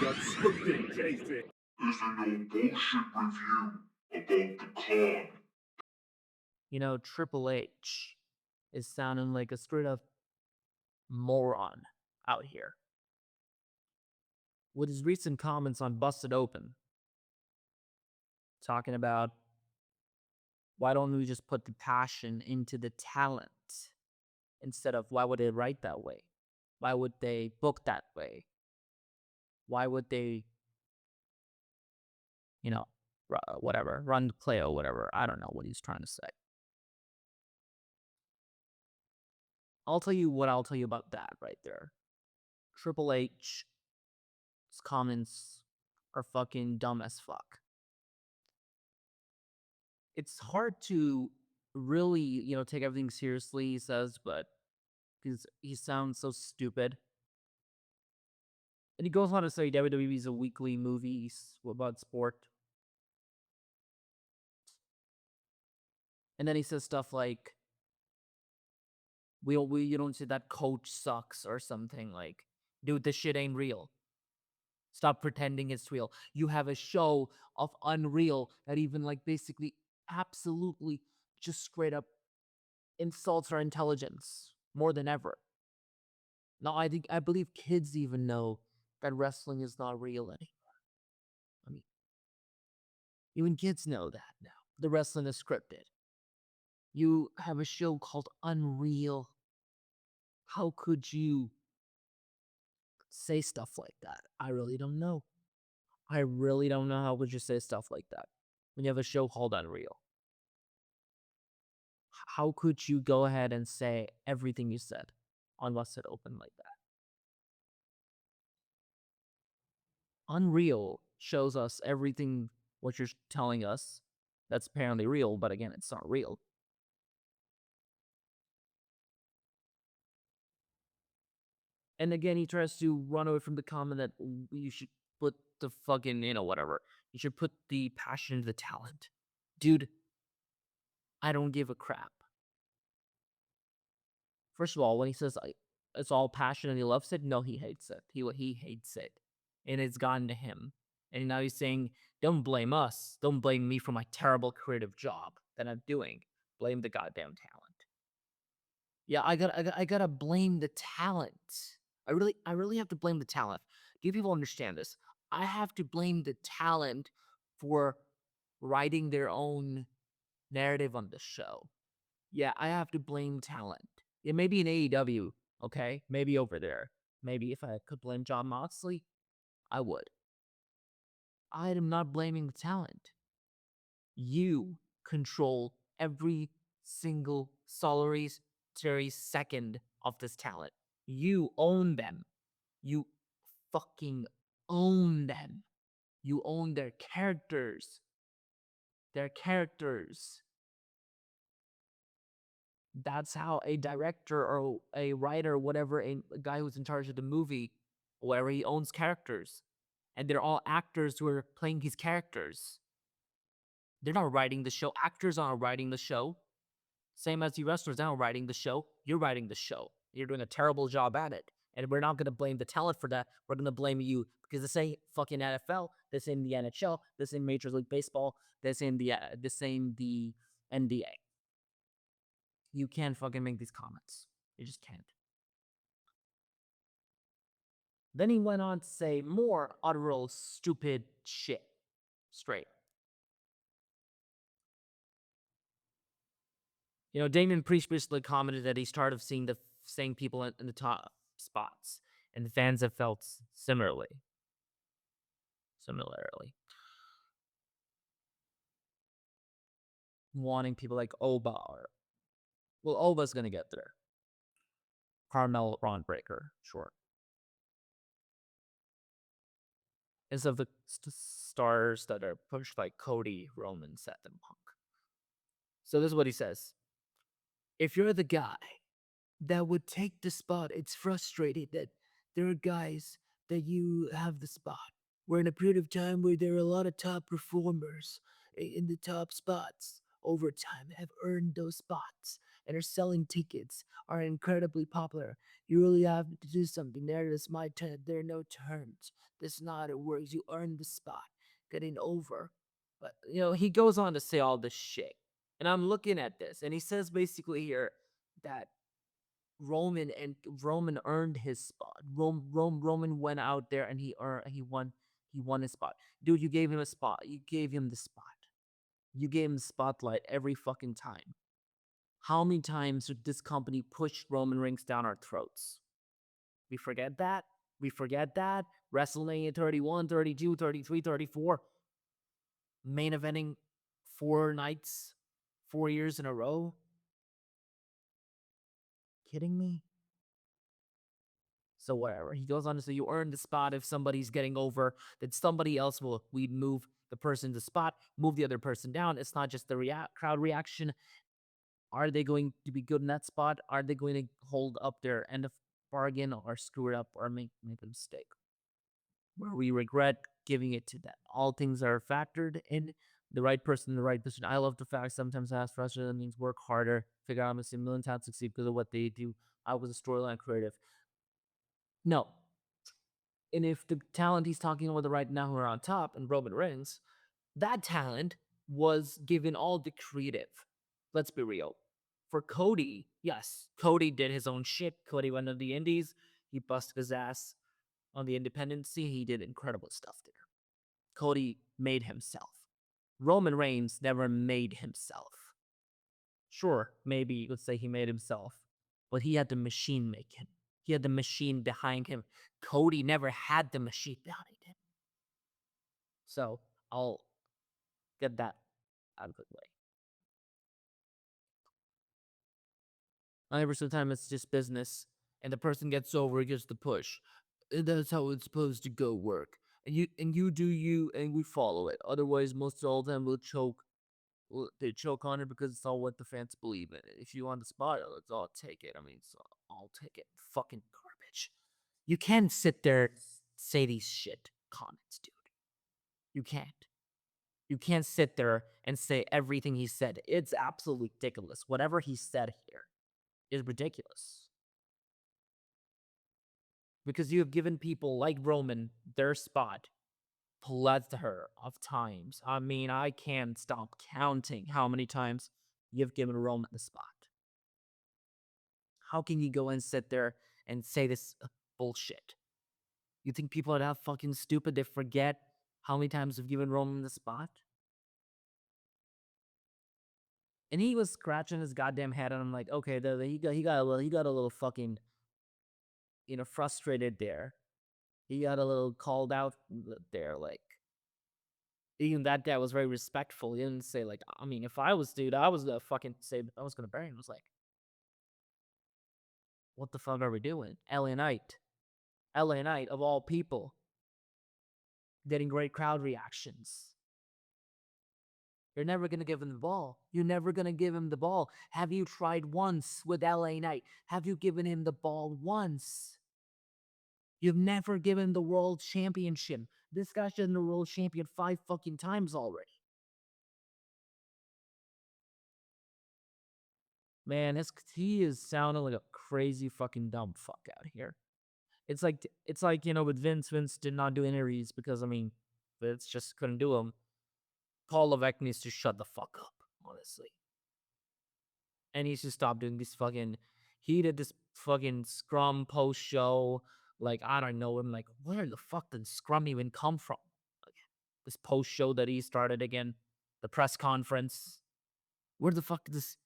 Unscripted Kayfabe. Is a no bullshit review about the con. Triple H is sounding like a straight up moron out here. With his recent comments on Busted Open, talking about why don't we just put the passion into the talent instead of why would they write that way? Why would they book that way? Why would they, whatever, run the play or whatever? I don't know what he's trying to say. I'll tell you about that right there. Triple H's comments are fucking dumb as fuck. It's hard to really, take everything seriously he says, but because he sounds so stupid. And he goes on to say WWE is a weekly movie about sport. And then he says stuff like, you don't say that coach sucks or something like, dude, this shit ain't real. Stop pretending it's real. You have a show of Unreal that even basically absolutely just straight up insults our intelligence more than ever. Now, I believe kids even know that wrestling is not real anymore. I mean, even kids know that now. The wrestling is scripted. You have a show called Unreal. How could you say stuff like that? I really don't know. I really don't know how would you say stuff like that when you have a show called Unreal. How could you go ahead and say everything you said on Busted Open like that? Unreal shows us everything what you're telling us that's apparently real, but again, it's not real. And again, he tries to run away from the comment that you should put the fucking, whatever. You should put the passion into the talent. Dude, I don't give a crap. First of all, when he says it's all passion and he loves it, no, he hates it. He hates it. And it's gotten to him. And now he's saying, don't blame us. Don't blame me for my terrible creative job that I'm doing. Blame the goddamn talent. Yeah, I gotta blame the talent. I really have to blame the talent. Do you people understand this? I have to blame the talent for writing their own narrative on the show. Yeah, I have to blame talent. Yeah, maybe in AEW, okay? Maybe over there. Maybe if I could blame John Moxley, I would. I am not blaming the talent. You control every single solitary second of this talent. You own them. You fucking own them. You own their characters. Their characters. That's how a director or a writer, whatever, a guy who's in charge of the movie, wherever he owns characters. And they're all actors who are playing his characters. They're not writing the show. Actors aren't writing the show. Same as you wrestlers aren't writing the show. You're writing the show. You're doing a terrible job at it. And we're not going to blame the talent for that. We're going to blame you because this ain't fucking NFL. This ain't the NHL. This ain't Major League Baseball. This ain't the NBA. You can't fucking make these comments. You just can't. Then he went on to say more utterly stupid shit. Straight. Damien Priest basically commented that he started seeing the same people in the top spots, and the fans have felt similarly. Wanting people like Oba Oba's gonna get there. Carmel Ron Breaker, sure. Instead of the stars that are pushed like Cody, Roman, Seth, and Punk. So this is what he says. If you're the guy that would take the spot, it's frustrating that there are guys that you have the spot. We're in a period of time where there are a lot of top performers in the top spots over time have earned those spots. and are selling tickets, are incredibly popular. You really have to do something. There is my turn. There are no turns. This is not how it works. You earn the spot. Getting over. But, he goes on to say all this shit. And I'm looking at this, and he says basically here that Roman earned his spot. Roman went out there and he won his spot. Dude, you gave him a spot. You gave him the spot. You gave him the spotlight every fucking time. How many times did this company push Roman Reigns down our throats? We forget that? We forget that? WrestleMania 31, 32, 33, 34. Main eventing 4 nights, 4 years in a row? Kidding me? So whatever. He goes on to say you earn the spot if somebody's getting over, then somebody else we'd move the person to the spot, move the other person down. It's not just the crowd reaction. Are they going to be good in that spot? Are they going to hold up their end of bargain or screw it up or make a mistake? Where we regret giving it to them. All things are factored in. The right person in the right position. I love the fact sometimes I ask frustrated, that means work harder, figure out I'm going to see a million times succeed because of what they do. I was a storyline creative. No. And if the talent he's talking about right now who are on top and Roman Reigns, that talent was given all the creative. Let's be real. For Cody, yes, Cody did his own shit. Cody went to the indies. He busted his ass on the independency. He did incredible stuff there. Cody made himself. Roman Reigns never made himself. Sure, maybe let's say he made himself, but he had the machine make him. He had the machine behind him. Cody never had the machine behind him. So I'll get that out of the way. 90% of the time it's just business, and the person gets over, gets the push. And that's how it's supposed to go work. And you do you, and we follow it. Otherwise, most of the time we'll choke. They choke on it because it's all what the fans believe in. If you want the spot, I'll take it. I mean, I'll take it. Fucking garbage. You can't sit there and say these shit comments, dude. You can't. You can't sit there and say everything he said. It's absolutely ridiculous. Whatever he said here is ridiculous. Because you have given people like Roman their spot plethora of times. I mean, I can't stop counting how many times you've given Roman the spot. How can you go and sit there and say this bullshit? You think people are that fucking stupid they forget how many times you've given Roman the spot? And he was scratching his goddamn head, and I'm like, okay, he got a little fucking, frustrated there. He got a little called out there, like. Even that guy was very respectful. He didn't say like, I mean, if I was dude, I was gonna fucking say I was gonna bury him. I was like, what the fuck are we doing? LA Knight of all people, getting great crowd reactions. You're never gonna give him the ball. You're never gonna give him the ball. Have you tried once with LA Knight? Have you given him the ball once? You've never given the world championship. This guy's been the world champion 5 fucking times already. Man, he is sounding like a crazy fucking dumb fuck out here. It's like with Vince did not do interviews because I mean, Vince just couldn't do them. Paul Levesque needs to shut the fuck up, honestly. And he should stop doing this fucking. He did this fucking Scrum post show. Like, I don't know. I'm like, where the fuck did Scrum even come from? Like, this post show that he started again, the press conference. Where the fuck did this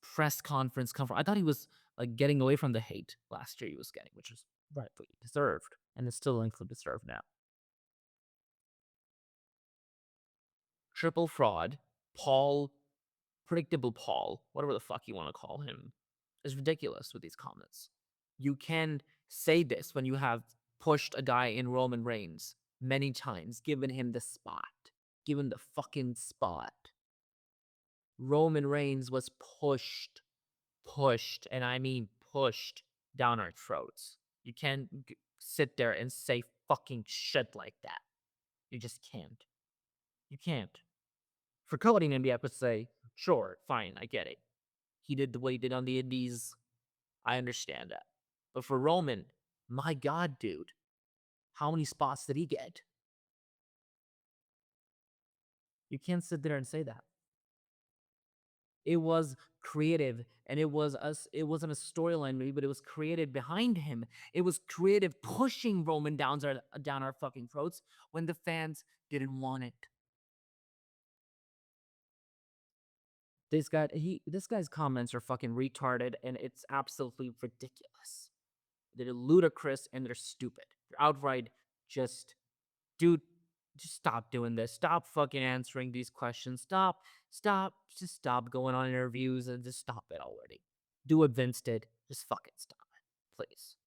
press conference come from? I thought he was like getting away from the hate last year he was getting, which was rightfully deserved, and it's still incredibly deserved now. Triple fraud, Paul, predictable Paul, whatever the fuck you want to call him, is ridiculous with these comments. You can say this when you have pushed a guy in Roman Reigns many times, given him the spot, given the fucking spot. Roman Reigns was pushed, and I mean pushed down our throats. You can't sit there and say fucking shit like that. You just can't. You can't. For Cody and India, I would say, sure, fine, I get it. he did what he did on the Indies. I understand that. But for Roman, my God, dude, how many spots did he get? You can't sit there and say that. It was creative, and it was us. It wasn't a storyline maybe, but it was created behind him. It was creative pushing Roman down our fucking throats when the fans didn't want it. This guy's comments are fucking retarded, and it's absolutely ridiculous. They're ludicrous and they're stupid. They're outright just, dude, just stop doing this. Stop fucking answering these questions. Just stop going on interviews and just stop it already. Do what Vince did. Just fucking stop it, please.